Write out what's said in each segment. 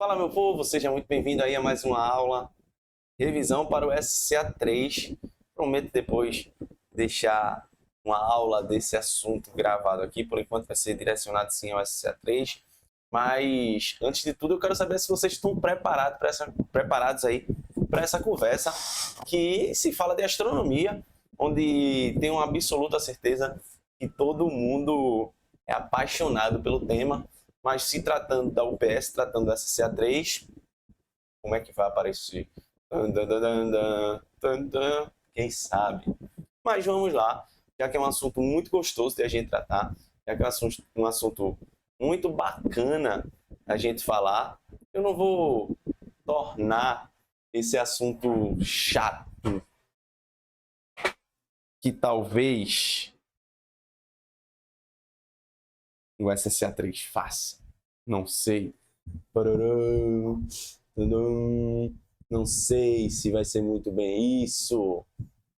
Fala, meu povo, seja muito bem-vindo aí a mais uma aula, revisão para o SCA3. Prometo depois deixar uma aula desse assunto gravado aqui, por enquanto vai ser direcionado sim ao SCA3. Mas, antes de tudo, eu quero saber se vocês estão preparados aí para essa conversa que se fala de astronomia, onde tenho uma absoluta certeza que todo mundo é apaixonado pelo tema. Mas se tratando da UPS, tratando da SCA3, como é que vai aparecer? Quem sabe? Mas vamos lá, já que é um assunto muito gostoso de a gente tratar, já que é um assunto muito bacana a gente falar, eu não vou tornar esse assunto chato que talvez o SCA3 faça. Não sei. Não sei se vai ser muito bem isso.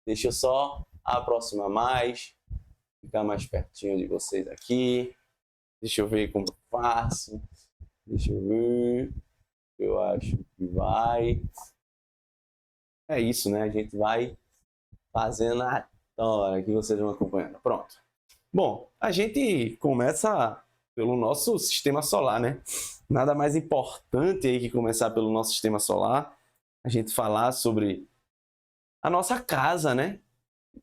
Deixa eu só aproximar mais, ficar mais pertinho de vocês aqui. Deixa eu ver como eu faço. Deixa eu ver. Eu acho que vai. É isso, né? A gente vai fazendo a tora que vocês vão acompanhando. Pronto. Bom, a gente começa pelo nosso sistema solar, né? Nada mais importante aí que começar pelo nosso sistema solar, a gente falar sobre a nossa casa, né?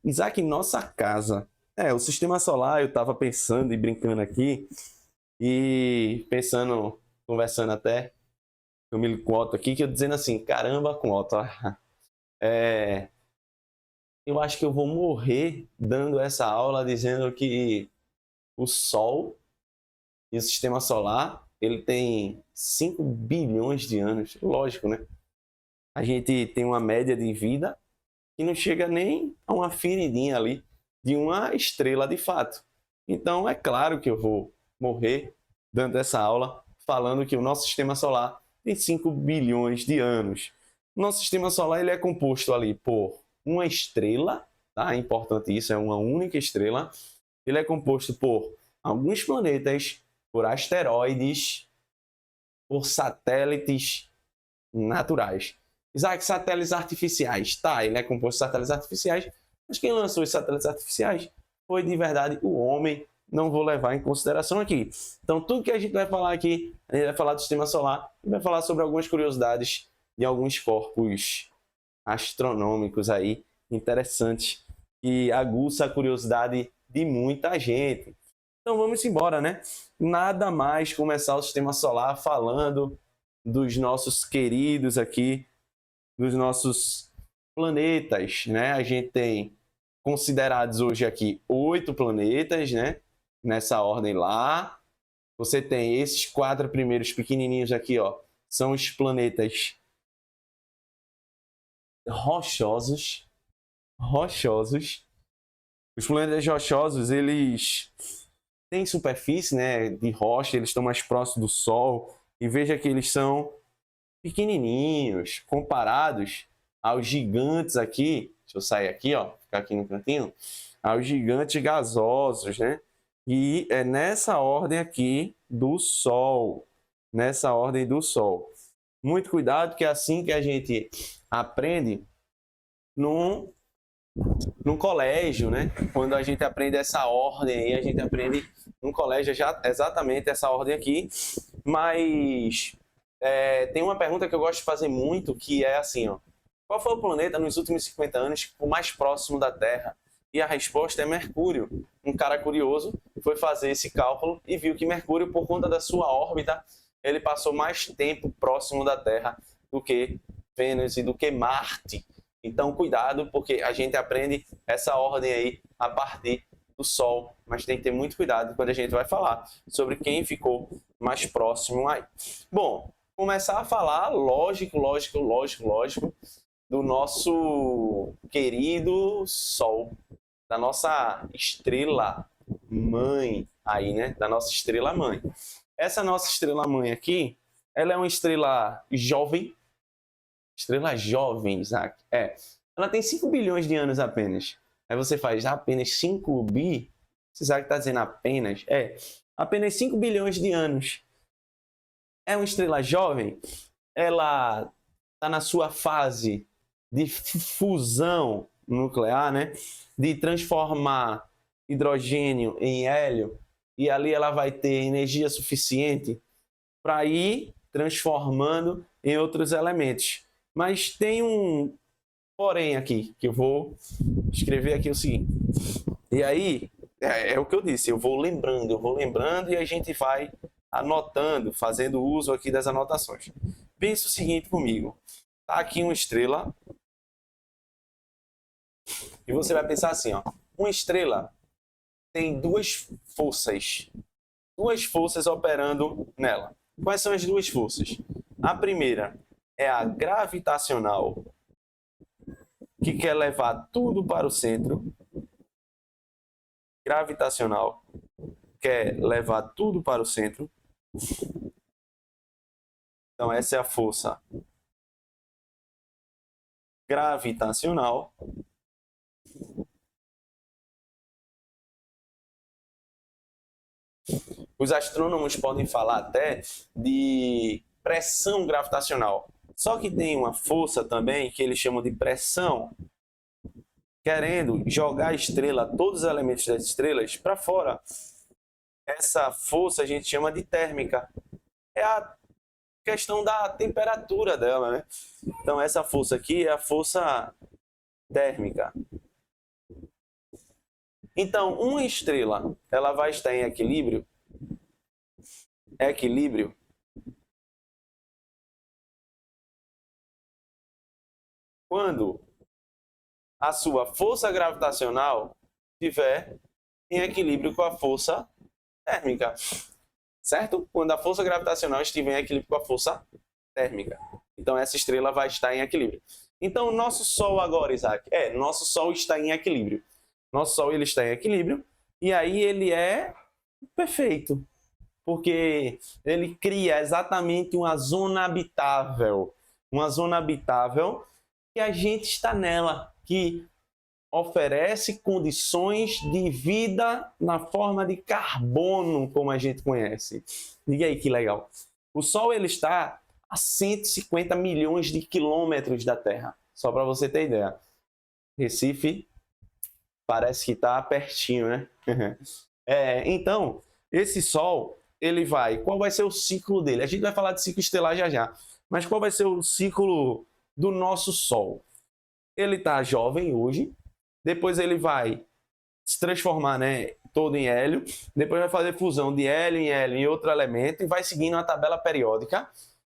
Isaac, nossa casa. O sistema solar, eu estava pensando e brincando aqui, e pensando, conversando até comigo com o Otto aqui, que eu dizendo assim, caramba, com o Otto, eu acho que eu vou morrer dando essa aula dizendo que o Sol e o sistema solar, ele tem 5 bilhões de anos. Lógico, né? A gente tem uma média de vida que não chega nem a uma feridinha ali de uma estrela de fato. Então, é claro que eu vou morrer dando essa aula falando que o nosso sistema solar tem 5 bilhões de anos. Nosso sistema solar ele é composto ali por uma estrela, tá? É importante isso, é uma única estrela. Ele é composto por alguns planetas, por asteroides, por satélites naturais. Isaac, satélites artificiais. Tá, ele é composto de satélites artificiais, mas quem lançou os satélites artificiais foi de verdade o homem. Não vou levar em consideração aqui. Então, tudo que a gente vai falar aqui, a gente vai falar do sistema solar e vai falar sobre algumas curiosidades de alguns corpos astronômicos aí interessantes que aguça a curiosidade de muita gente. Então vamos embora, né? Nada mais começar o sistema solar falando dos nossos queridos aqui, dos nossos planetas, né? A gente tem considerados hoje aqui 8 planetas, né? Nessa ordem lá. Você tem esses 4 primeiros pequenininhos aqui, ó, são os planetas rochosos. Os planetas rochosos, eles têm superfície, né, de rocha, eles estão mais próximos do Sol, e veja que eles são pequenininhos comparados aos gigantes aqui. Deixa eu sair aqui, ó, ficar aqui no cantinho, aos gigantes gasosos, né? E é nessa ordem aqui do Sol, nessa ordem do Sol. Muito cuidado, que é assim que a gente aprende no colégio, né? Quando a gente aprende essa ordem aí, a gente aprende no colégio já exatamente essa ordem aqui. Mas tem uma pergunta que eu gosto de fazer muito, que é assim, ó. Qual foi o planeta nos últimos 50 anos que ficou mais próximo da Terra? E a resposta é Mercúrio. Um cara curioso foi fazer esse cálculo e viu que Mercúrio, por conta da sua órbita, ele passou mais tempo próximo da Terra do que Vênus e do que Marte. Então, cuidado, porque a gente aprende essa ordem aí a partir do Sol, mas tem que ter muito cuidado quando a gente vai falar sobre quem ficou mais próximo aí. Bom, começar a falar, lógico, do nosso querido Sol, da nossa estrela mãe aí, né? Da nossa estrela mãe. Essa nossa estrela mãe aqui, ela é uma estrela jovem, Isaac. Ela tem 5 bilhões de anos apenas. Aí você faz apenas 5 bi? Você sabe que está dizendo apenas? Apenas 5 bilhões de anos. é uma estrela jovem, ela está na sua fase de fusão nuclear, né? De transformar hidrogênio em hélio, e ali ela vai ter energia suficiente para ir transformando em outros elementos. Mas tem um porém aqui, que eu vou escrever aqui o seguinte. E aí, é o que eu disse, eu vou lembrando e a gente vai anotando, fazendo uso aqui das anotações. Pensa o seguinte comigo. Tá aqui uma estrela. E você vai pensar assim, ó. Uma estrela tem duas forças operando nela. Quais são as duas forças? A primeira é a gravitacional, que quer levar tudo para o centro. Gravitacional quer levar tudo para o centro. Então, essa é a força gravitacional. Os astrônomos podem falar até de pressão gravitacional. Só que tem uma força também que eles chamam de pressão, querendo jogar a estrela, todos os elementos das estrelas, para fora. Essa força a gente chama de térmica. É a questão da temperatura dela, né? Então, essa força aqui é a força térmica. Então, uma estrela, ela vai estar em equilíbrio. Quando a sua força gravitacional estiver em equilíbrio com a força térmica. Certo? Quando a força gravitacional estiver em equilíbrio com a força térmica. Então, essa estrela vai estar em equilíbrio. Então, o nosso Sol agora, Isaac, nosso Sol está em equilíbrio. Nosso Sol ele está em equilíbrio e aí ele é perfeito, porque ele cria exatamente uma zona habitável que a gente está nela, que oferece condições de vida na forma de carbono, como a gente conhece. Diga aí que legal. O Sol ele está a 150 milhões de quilômetros da Terra, só para você ter ideia. Recife parece que está pertinho, né? Então, esse Sol, ele vai... Qual vai ser o ciclo dele? A gente vai falar de ciclo estelar já já. Mas qual vai ser o ciclo do nosso Sol? Ele está jovem hoje, depois ele vai se transformar, né, todo em hélio, depois vai fazer fusão de hélio em outro elemento e vai seguindo uma tabela periódica,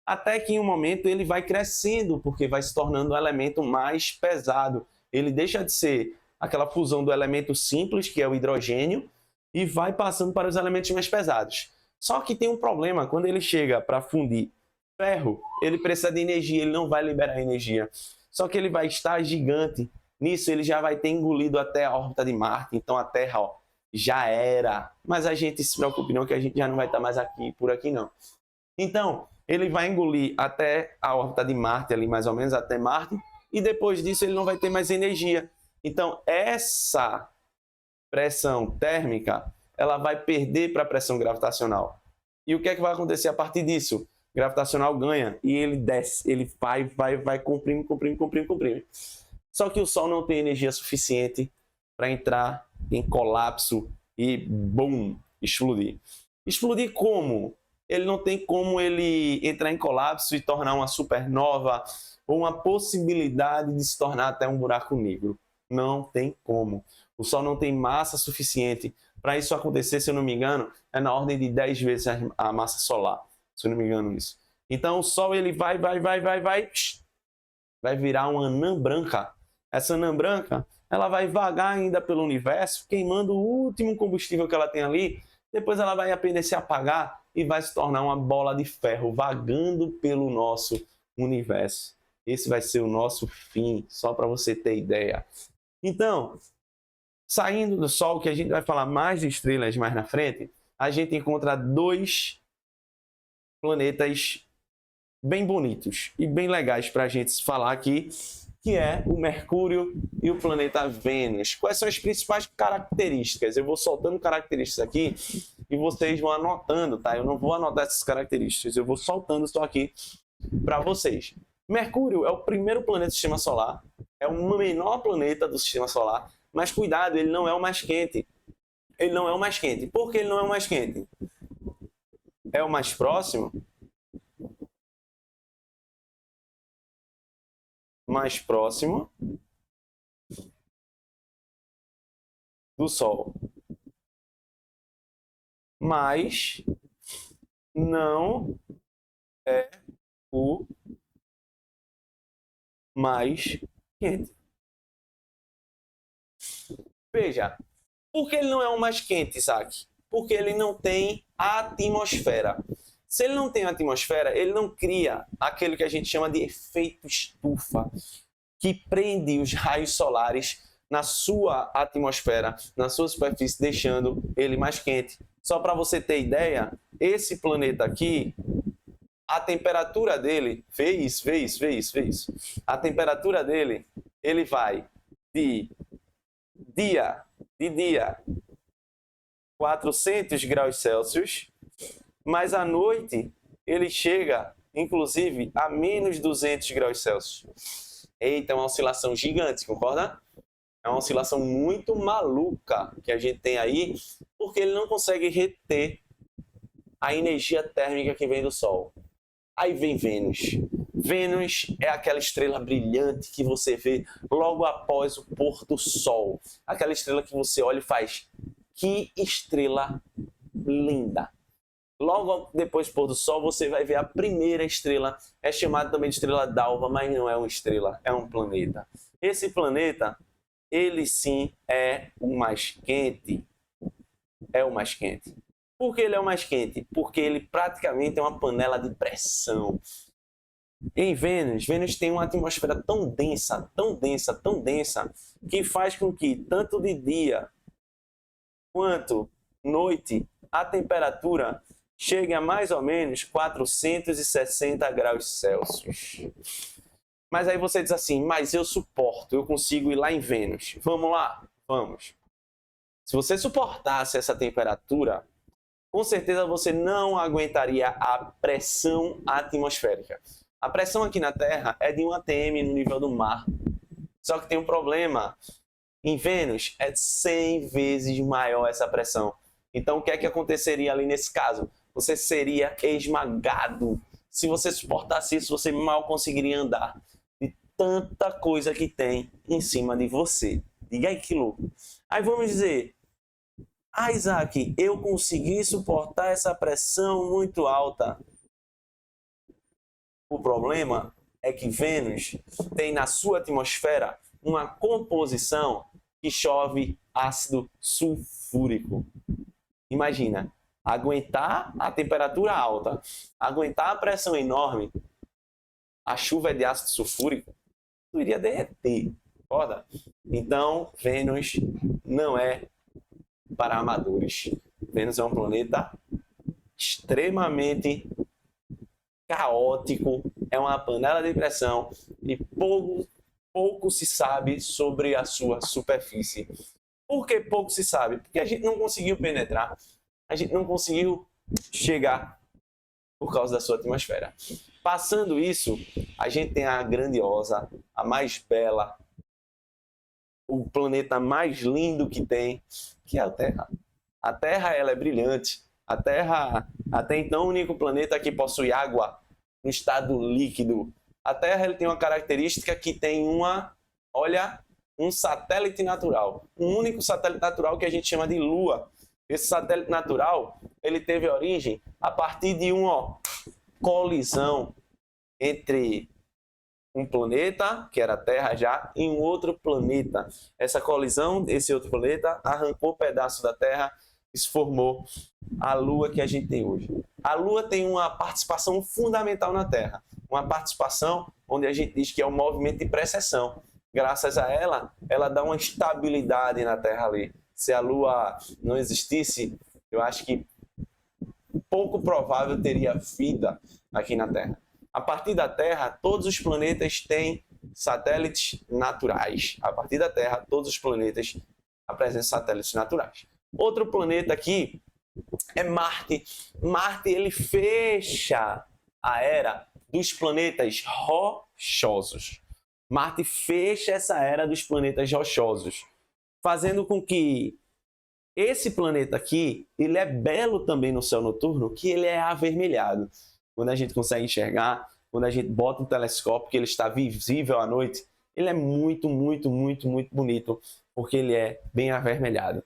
até que em um momento ele vai crescendo, porque vai se tornando um elemento mais pesado. Ele deixa de ser aquela fusão do elemento simples, que é o hidrogênio, e vai passando para os elementos mais pesados. Só que tem um problema, quando ele chega para fundir ferro, ele precisa de energia, ele não vai liberar energia. Só que ele vai estar gigante. Nisso ele já vai ter engolido até a órbita de Marte. Então a Terra, ó, já era. Mas a gente se preocupe não, que a gente já não vai estar mais aqui, por aqui não. Então, ele vai engolir até a órbita de Marte, ali mais ou menos, até Marte. E depois disso ele não vai ter mais energia. Então, essa pressão térmica, ela vai perder para a pressão gravitacional. E o que é que vai acontecer a partir disso? O gravitacional ganha e ele desce, ele vai comprime. Só que o Sol não tem energia suficiente para entrar em colapso e, bum, explodir. Explodir como? Ele não tem como ele entrar em colapso e tornar uma supernova ou uma possibilidade de se tornar até um buraco negro. Não tem como. O Sol não tem massa suficiente. Para isso acontecer, se eu não me engano, é na ordem de 10 vezes a massa solar. Se eu não me engano nisso. Então o Sol ele vai virar uma anã branca. Essa anã branca, ela vai vagar ainda pelo universo, queimando o último combustível que ela tem ali. Depois ela vai aprender a se apagar e vai se tornar uma bola de ferro vagando pelo nosso universo. Esse vai ser o nosso fim, só para você ter ideia. Então, saindo do Sol, que a gente vai falar mais de estrelas mais na frente, a gente encontra dois planetas bem bonitos e bem legais para a gente falar aqui, que é o Mercúrio e o planeta Vênus. Quais são as principais características? Eu vou soltando características aqui e vocês vão anotando, tá? Eu não vou anotar essas características, eu vou soltando só aqui para vocês. Mercúrio é o primeiro planeta do Sistema Solar, é o menor planeta do Sistema Solar, mas cuidado, ele não é o mais quente. Ele não é o mais quente. Por que ele não é o mais quente? É o mais próximo? Mais próximo do Sol. Mas não é o mais quente. Veja, por que ele não é o mais quente, Isaac? Porque ele não tem atmosfera. Se ele não tem atmosfera, ele não cria aquilo que a gente chama de efeito estufa, que prende os raios solares na sua atmosfera, na sua superfície, deixando ele mais quente. Só para você ter ideia, esse planeta aqui, a temperatura dele, vê isso. A temperatura dele, ele vai de dia 400 graus Celsius, mas à noite ele chega, inclusive, a menos 200 graus Celsius. Eita, é uma oscilação gigante, concorda? É uma oscilação muito maluca que a gente tem aí, porque ele não consegue reter a energia térmica que vem do Sol. Aí vem Vênus. Vênus é aquela estrela brilhante que você vê logo após o pôr do Sol. Aquela estrela que você olha e faz, que estrela linda. Logo depois do pôr do Sol, você vai ver a primeira estrela. É chamada também de estrela d'alva, mas não é uma estrela, é um planeta. Esse planeta, ele sim é o mais quente. É o mais quente. Por que ele é o mais quente? Porque ele praticamente é uma panela de pressão. Em Vênus, Vênus tem uma atmosfera tão densa, que faz com que, tanto de dia quanto noite, a temperatura chegue a mais ou menos 460 graus Celsius. Mas aí você diz assim, mas eu suporto, eu consigo ir lá em Vênus. Vamos lá? Vamos. Se você suportasse essa temperatura, com certeza você não aguentaria a pressão atmosférica. A pressão aqui na Terra é de 1 atm no nível do mar. Só que tem um problema. Em Vênus é 100 vezes maior essa pressão. Então o que é que aconteceria ali nesse caso? Você seria esmagado. Se você suportasse isso, você mal conseguiria andar. De tanta coisa que tem em cima de você. Diga aí que louco. Aí vamos dizer, Isaac, eu consegui suportar essa pressão muito alta. O problema é que Vênus tem na sua atmosfera uma composição que chove ácido sulfúrico. Imagina, aguentar a temperatura alta, aguentar a pressão enorme, a chuva é de ácido sulfúrico, tu iria derreter, concorda? Então, Vênus não é para amadores. Vênus é um planeta extremamente caótico, é uma panela de pressão e pouco se sabe sobre a sua superfície. Por que pouco se sabe? Porque a gente não conseguiu penetrar, a gente não conseguiu chegar por causa da sua atmosfera. Passando isso, a gente tem a grandiosa, a mais bela, o planeta mais lindo que tem, que é a Terra. A Terra, ela é brilhante. A Terra, até então, o único planeta que possui água no estado líquido. A Terra, ele tem uma característica que tem um satélite natural. Um único satélite natural que a gente chama de Lua. Esse satélite natural, ele teve origem a partir de uma colisão entre um planeta, que era a Terra já, e um outro planeta. Essa colisão, esse outro planeta, arrancou pedaço da Terra e se formou a Lua que a gente tem hoje. A Lua tem uma participação fundamental na Terra. Uma participação onde a gente diz que é um movimento de precessão. Graças a ela, ela dá uma estabilidade na Terra ali. Se a Lua não existisse, eu acho que pouco provável teria vida aqui na Terra. A partir da Terra, todos os planetas têm satélites naturais. A partir da Terra, todos os planetas apresentam satélites naturais. Outro planeta aqui é Marte. Marte, ele fecha a era dos planetas rochosos. Marte fecha essa era dos planetas rochosos, fazendo com que esse planeta aqui, ele é belo também no céu noturno, que ele é avermelhado. Quando a gente consegue enxergar, quando a gente bota um telescópio que ele está visível à noite, ele é muito, muito, muito, muito bonito, porque ele é bem avermelhado.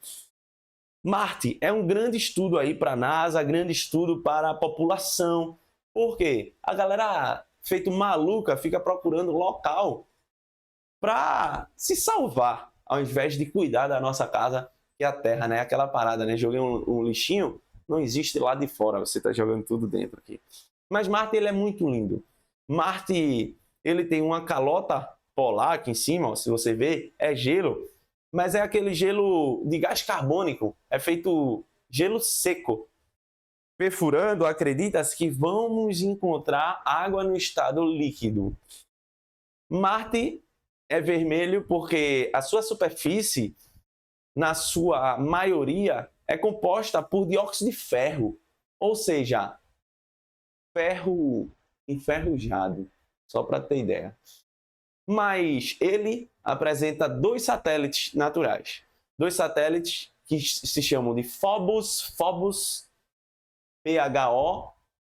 Marte é um grande estudo aí para a NASA, grande estudo para a população. Por quê? A galera, feito maluca, fica procurando local para se salvar, ao invés de cuidar da nossa casa, que é a Terra, né? Aquela parada, né? Joguei um lixinho, não existe lá de fora, você está jogando tudo dentro aqui. Mas Marte, ele é muito lindo. Marte, ele tem uma calota polar aqui em cima, ó, se você ver, é gelo, mas é aquele gelo de gás carbônico, é feito gelo seco. Perfurando, acredita-se que vamos encontrar água no estado líquido. Marte é vermelho porque a sua superfície, na sua maioria, é composta por dióxido de ferro, ou seja, ferro enferrujado, só para ter ideia. Mas ele apresenta dois satélites naturais. Dois satélites que se chamam de Phobos, P-H-O-B-S,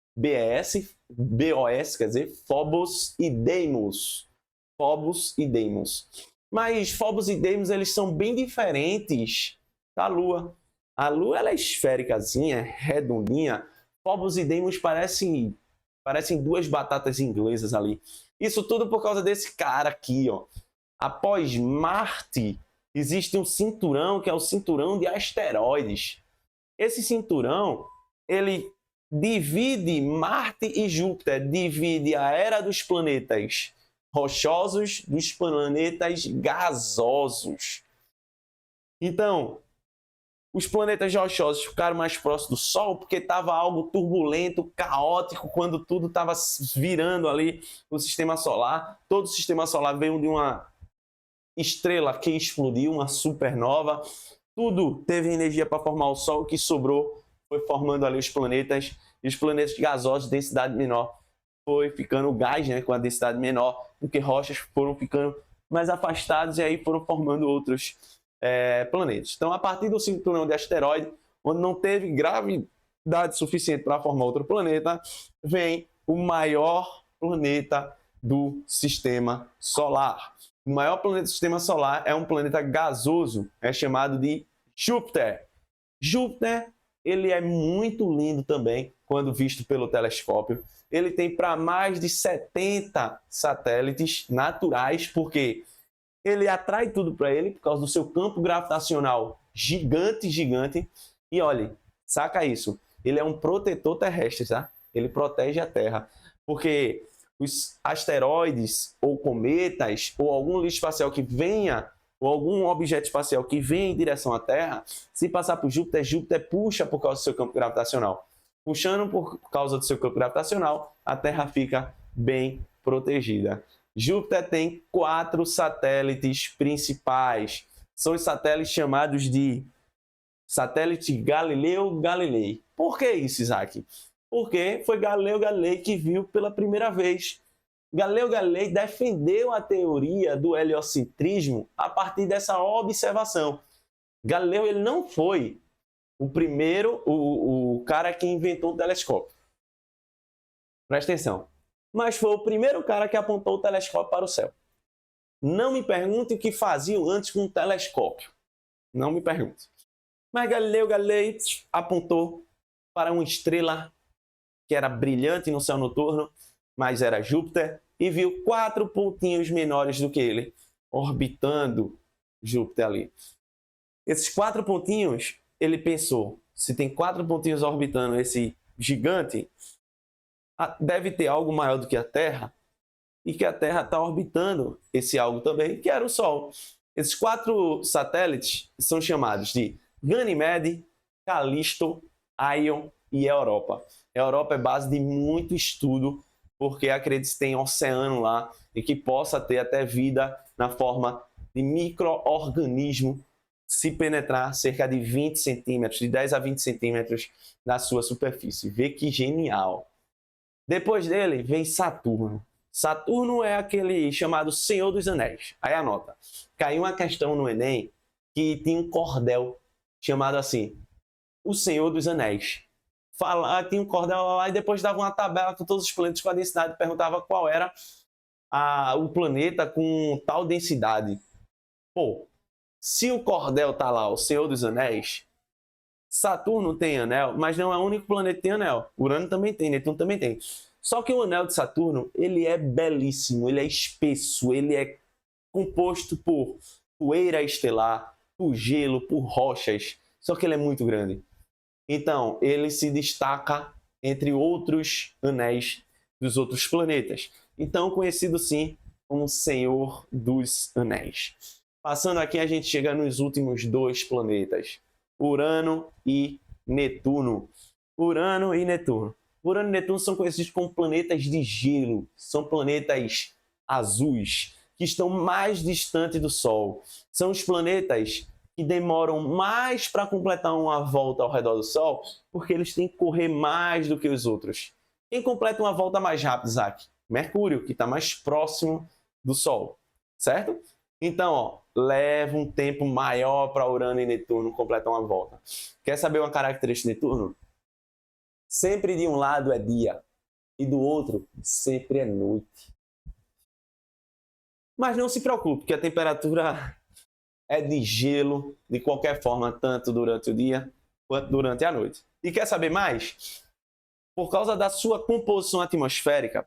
B-O-S, quer dizer, Phobos e Deimos. Phobos e Deimos. Mas Phobos e Deimos, eles são bem diferentes da Lua. A Lua, ela é esféricazinha, redondinha. Phobos e Deimos parecem duas batatas inglesas ali. Isso tudo por causa desse cara aqui, ó. Após Marte, existe um cinturão que é o cinturão de asteroides. Esse cinturão, ele divide Marte e Júpiter, divide a era dos planetas rochosos dos planetas gasosos. Então, os planetas rochosos ficaram mais próximos do Sol porque estava algo turbulento, caótico, quando tudo estava virando ali no sistema solar. Todo o sistema solar veio de uma estrela que explodiu, uma supernova. Tudo teve energia para formar o Sol, o que sobrou foi formando ali os planetas. E os planetas gasosos de densidade menor foi ficando o gás, né, com a densidade menor, porque rochas foram ficando mais afastadas e aí foram formando outros planetas. Então, a partir do cinturão de asteroide, onde não teve gravidade suficiente para formar outro planeta, vem o maior planeta do sistema solar. O maior planeta do sistema solar é um planeta gasoso, é chamado de Júpiter. Júpiter, ele é muito lindo também quando visto pelo telescópio. Ele tem para mais de 70 satélites naturais, porque ele atrai tudo para ele por causa do seu campo gravitacional gigante, gigante. E olha, saca isso, ele é um protetor terrestre, tá? Ele protege a Terra, porque os asteroides ou cometas ou algum lixo espacial que venha, ou algum objeto espacial que venha em direção à Terra, se passar por Júpiter, Júpiter puxa por causa do seu campo gravitacional. Puxando por causa do seu campo gravitacional, a Terra fica bem protegida. Júpiter tem 4 satélites principais. São os satélites chamados de satélite Galileu Galilei. Por que isso, Isaac? Porque foi Galileu Galilei que viu pela primeira vez. Galileu Galilei defendeu a teoria do heliocentrismo a partir dessa observação. Galileu, ele não foi o primeiro, o cara que inventou o telescópio. Presta atenção. Mas foi o primeiro cara que apontou o telescópio para o céu. Não me pergunte o que faziam antes com o telescópio. Não me pergunte. Mas Galileu Galilei apontou para uma estrela que era brilhante no céu noturno, mas era Júpiter, e viu 4 pontinhos menores do que ele, orbitando Júpiter ali. Esses 4 pontinhos, ele pensou, se tem 4 pontinhos orbitando esse gigante, deve ter algo maior do que a Terra, e que a Terra está orbitando esse algo também, que era o Sol. Esses 4 satélites são chamados de Ganymede, Callisto, Ion e Europa. A Europa é base de muito estudo, porque acredita que tem oceano lá e que possa ter até vida na forma de micro-organismo se penetrar cerca de 20 centímetros, de 10 a 20 centímetros na sua superfície. Vê que genial! Depois dele vem Saturno. Saturno é aquele chamado Senhor dos Anéis. Aí anota. Caiu uma questão no Enem que tinha um cordel chamado assim, o Senhor dos Anéis. Tinha um cordel lá e depois dava uma tabela com todos os planetas com a densidade, perguntava qual era o planeta com tal densidade. Pô, se o cordel tá lá, o Senhor dos Anéis, Saturno tem anel, mas não é o único planeta que tem anel. Urano também tem, Netuno também tem. Só que o anel de Saturno, ele é belíssimo, ele é espesso, ele é composto por poeira estelar, por gelo, por rochas. Só que ele é muito grande. Então, ele se destaca entre outros anéis dos outros planetas. Então, conhecido sim como Senhor dos Anéis. Passando aqui, a gente chega nos últimos dois planetas, Urano e Netuno. Urano e Netuno. Urano e Netuno são conhecidos como planetas de gelo. São planetas azuis, que estão mais distantes do Sol. São os planetas que demoram mais para completar uma volta ao redor do Sol, porque eles têm que correr mais do que os outros. Quem completa uma volta mais rápido, Isaac? Mercúrio, que está mais próximo do Sol, certo? Então, ó, leva um tempo maior para Urano e Netuno completar uma volta. Quer saber uma característica de Netuno? Sempre de um lado é dia e do outro sempre é noite. Mas não se preocupe, que a temperatura é de gelo de qualquer forma, tanto durante o dia quanto durante a noite. E quer saber mais? Por causa da sua composição atmosférica,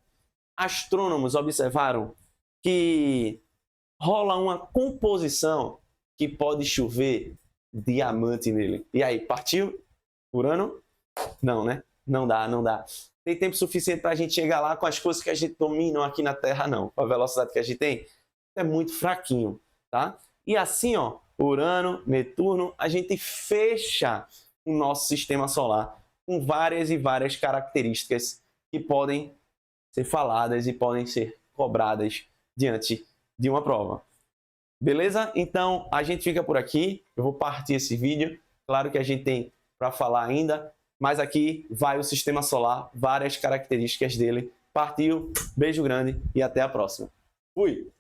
astrônomos observaram que rola uma composição que pode chover diamante nele. E aí, partiu? Urano? Não, né? Não dá, não dá. Tem tempo suficiente para a gente chegar lá com as coisas que a gente domina aqui na Terra, não. Com a velocidade que a gente tem, é muito fraquinho, tá? E assim, ó, Urano, Netuno, a gente fecha o nosso sistema solar com várias e várias características que podem ser faladas e podem ser cobradas diante de uma prova. Beleza? Então, a gente fica por aqui. Eu vou partir esse vídeo. Claro que a gente tem para falar ainda, mas aqui vai o sistema solar, várias características dele. Partiu, beijo grande e até a próxima. Fui!